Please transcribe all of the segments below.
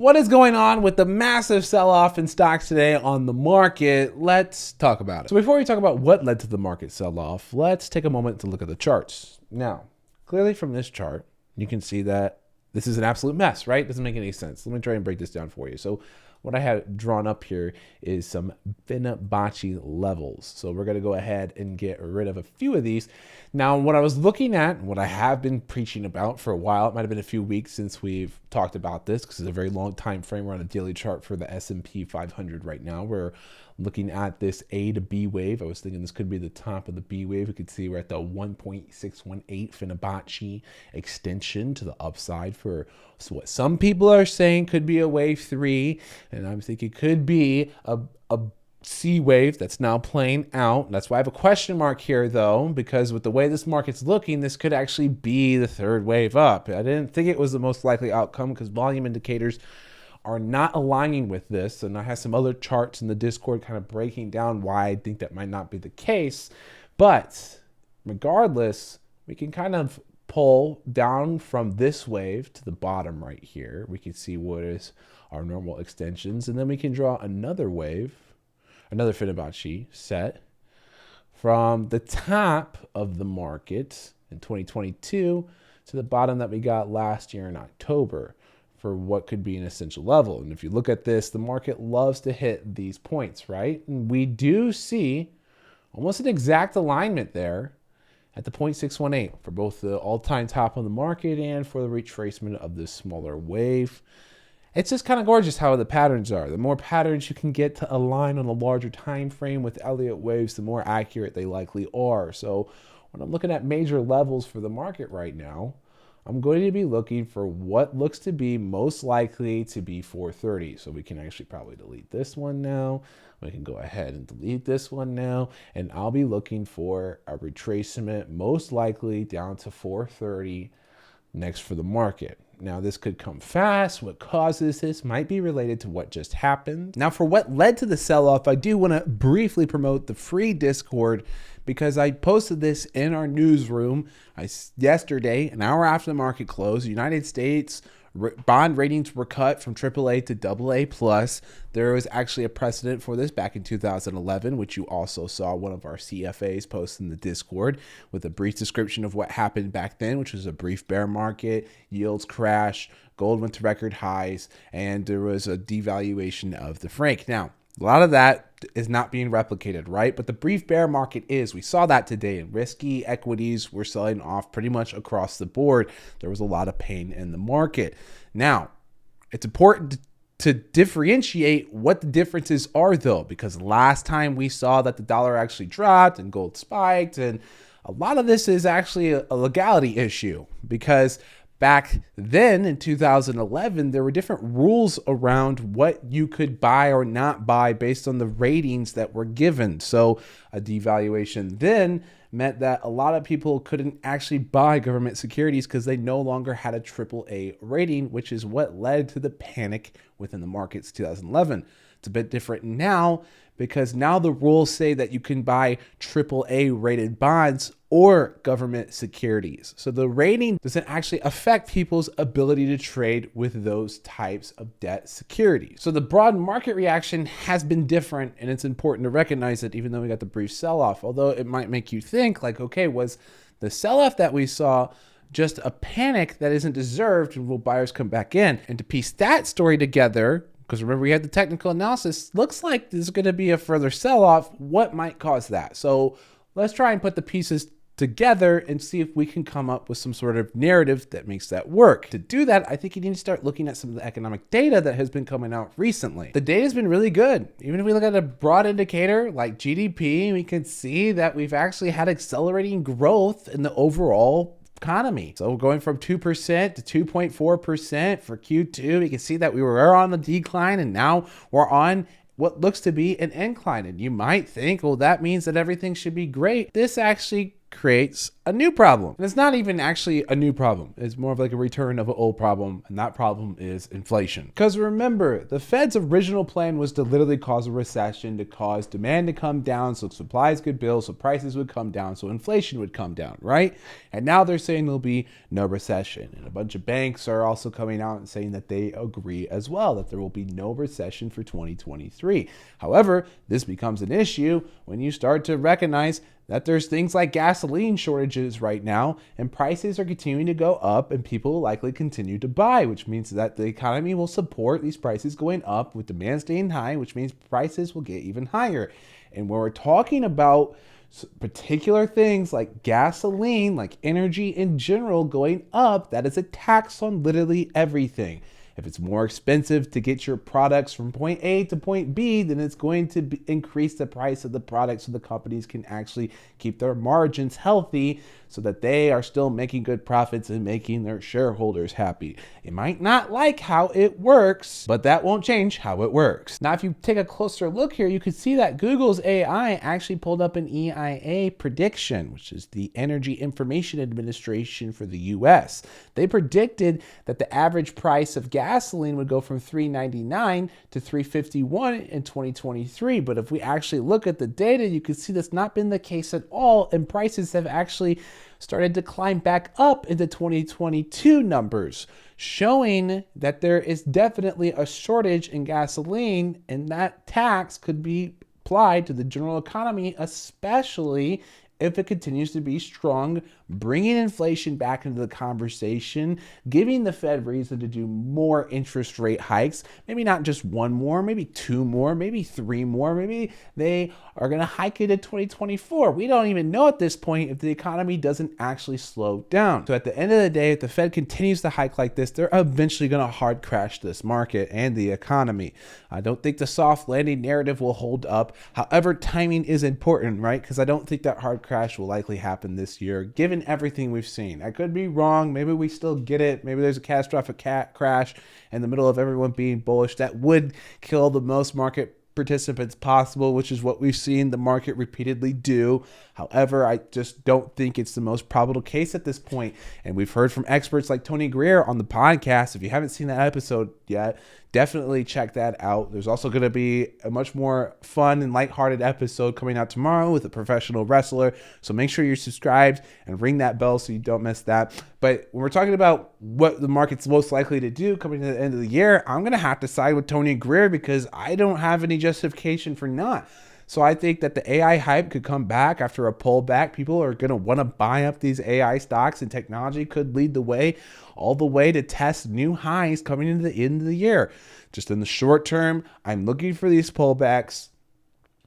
What is going on with the massive sell-off in stocks today on the market? Let's talk about it. So before we talk about what led to the market sell-off, let's take a moment to look at the charts. Now, clearly from this chart, you can see that this is an absolute mess, right? Doesn't make any sense. Let me try and break this down for you. So what I had drawn up here is some Fibonacci levels. So we're going to go ahead and get rid of a few of these. Now, what I was looking at, what I have been preaching about for a while, it might have been a few weeks since we've talked about this because it's a very long time frame. We're on a daily chart for the S&P 500 right now. We're looking at this A to B wave. I was thinking this could be the top of the B wave. We could see we're at the 1.618 Fibonacci extension to the upside for what some people are saying could be a wave 3. And I'm thinking it could be a C wave that's now playing out. That's why I have a question mark here though, because with the way this market's looking, this could actually be the third wave up. I didn't think it was the most likely outcome because volume indicators are not aligning with this. And I have some other charts in the Discord kind of breaking down why I think that might not be the case. But regardless, we can kind of pull down from this wave to the bottom right here. We can see what is our normal extensions. And then we can draw another wave, another Fibonacci set from the top of the market in 2022 to the bottom that we got last year in October for what could be an essential level. And if you look at this, the market loves to hit these points, right? And we do see almost an exact alignment there at the 0.618 for both the all-time top of the market and for the retracement of this smaller wave. It's just kind of gorgeous how the patterns are. The more patterns you can get to align on a larger time frame with Elliott waves, the more accurate they likely are. So when I'm looking at major levels for the market right now, I'm going to be looking for what looks to be most likely to be 430. So we can actually probably delete this one now. We can go ahead and delete this one now. And I'll be looking for a retracement most likely down to 430 next for the market. Now, this could come fast. What causes this might be related to what just happened. Now, for what led to the sell-off, I do want to briefly promote the free Discord because I posted this in our newsroom yesterday, an hour after the market closed. The United States bond ratings were cut from AAA to AA+. There was actually a precedent for this back in 2011, which you also saw one of our CFAs post in the Discord with a brief description of what happened back then, which was a brief bear market, yields crash, gold went to record highs, and there was a devaluation of the franc. Now, a lot of that is not being replicated, right? But the brief bear market is. We saw that today, and risky equities were selling off pretty much across the board. There was a lot of pain in the market. Now, it's important to differentiate what the differences are, though, because last time we saw that the dollar actually dropped and gold spiked, and a lot of this is actually a legality issue because back then in 2011, there were different rules around what you could buy or not buy based on the ratings that were given. So a devaluation then meant that a lot of people couldn't actually buy government securities because they no longer had a AAA rating, which is what led to the panic within the markets 2011. It's a bit different now because now the rules say that you can buy AAA rated bonds or government securities. So the rating doesn't actually affect people's ability to trade with those types of debt securities. So the broad market reaction has been different, and it's important to recognize that even though we got the brief sell-off, although it might make you think like, okay, was the sell-off that we saw just a panic that isn't deserved and will buyers come back in? And to piece that story together, because remember we had the technical analysis, looks like there's going to be a further sell-off. What might cause that? So let's try and put the pieces together and see if we can come up with some sort of narrative that makes that work. To do that, I think you need to start looking at some of the economic data that has been coming out recently. The data has been really good. Even if we look at a broad indicator like GDP, we can see that we've actually had accelerating growth in the overall economy. So going from 2% to 2.4% for Q2, we can see that we were on the decline and now we're on what looks to be an incline. And you might think, well, that means that everything should be great. This actually creates a new problem. And it's not even actually a new problem. It's more of like a return of an old problem. And that problem is inflation. Because remember, the Fed's original plan was to literally cause a recession, to cause demand to come down so supplies could build, so prices would come down, so inflation would come down, right? And now they're saying there'll be no recession. And a bunch of banks are also coming out and saying that they agree as well, that there will be no recession for 2023. However, this becomes an issue when you start to recognize that there's things like gasoline shortages right now, and prices are continuing to go up, and people will likely continue to buy, which means that the economy will support these prices going up with demand staying high, which means prices will get even higher. And when we're talking about particular things like gasoline, like energy in general going up, that is a tax on literally everything. If it's more expensive to get your products from point A to point B, then it's going to increase the price of the product so the companies can actually keep their margins healthy so that they are still making good profits and making their shareholders happy. You might not like how it works, but that won't change how it works. Now, if you take a closer look here, you can see that Google's AI actually pulled up an EIA prediction, which is the Energy Information Administration for the US. They predicted that the average price of gasoline would go from $3.99 to $3.51 in 2023. But if we actually look at the data, you can see that's not been the case at all, and prices have actually started to climb back up into 2022 numbers, showing that there is definitely a shortage in gasoline, and that tax could be applied to the general economy, especially if it continues to be strong, bringing inflation back into the conversation, giving the Fed reason to do more interest rate hikes, maybe not just one more, maybe two more, maybe three more, maybe they are going to hike it in 2024. We don't even know at this point if the economy doesn't actually slow down. So at the end of the day, if the Fed continues to hike like this, they're eventually going to hard crash this market and the economy. I don't think the soft landing narrative will hold up. However, timing is important, right? Because I don't think that hard crash will likely happen this year, given everything we've seen. I could be wrong. Maybe we still get it. Maybe there's a catastrophic crash in the middle of everyone being bullish that would kill the most market participants possible, which is what we've seen the market repeatedly do. However, I just don't think it's the most probable case at this point. And we've heard from experts like Tony Greer on the podcast. If you haven't seen that episode yet, definitely check that out. There's also going to be a much more fun and lighthearted episode coming out tomorrow with a professional wrestler. So make sure you're subscribed and ring that bell so you don't miss that. But when we're talking about what the market's most likely to do coming to the end of the year, I'm going to have to side with Tony Greer because I don't have any justification for not. So I think that the AI hype could come back after a pullback. People are going to want to buy up these AI stocks, and technology could lead the way all the way to test new highs coming into the end of the year. Just in the short term, I'm looking for these pullbacks.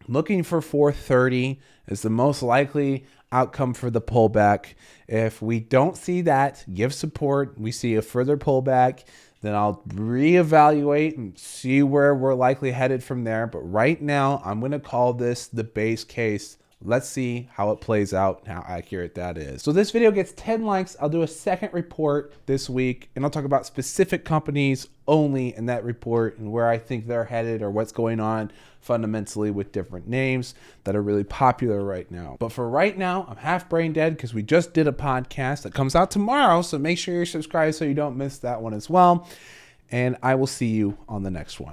Looking for 430 is the most likely outcome for the pullback. If we don't see that, give support, we see a further pullback, then I'll reevaluate and see where we're likely headed from there. But right now, I'm going to call this the base case. Let's see how it plays out and how accurate that is. So this video gets 10 likes. I'll do a second report this week, and I'll talk about specific companies only in that report and where I think they're headed or what's going on fundamentally with different names that are really popular right now. But for right now, I'm half brain dead because we just did a podcast that comes out tomorrow. So make sure you're subscribed so you don't miss that one as well. And I will see you on the next one.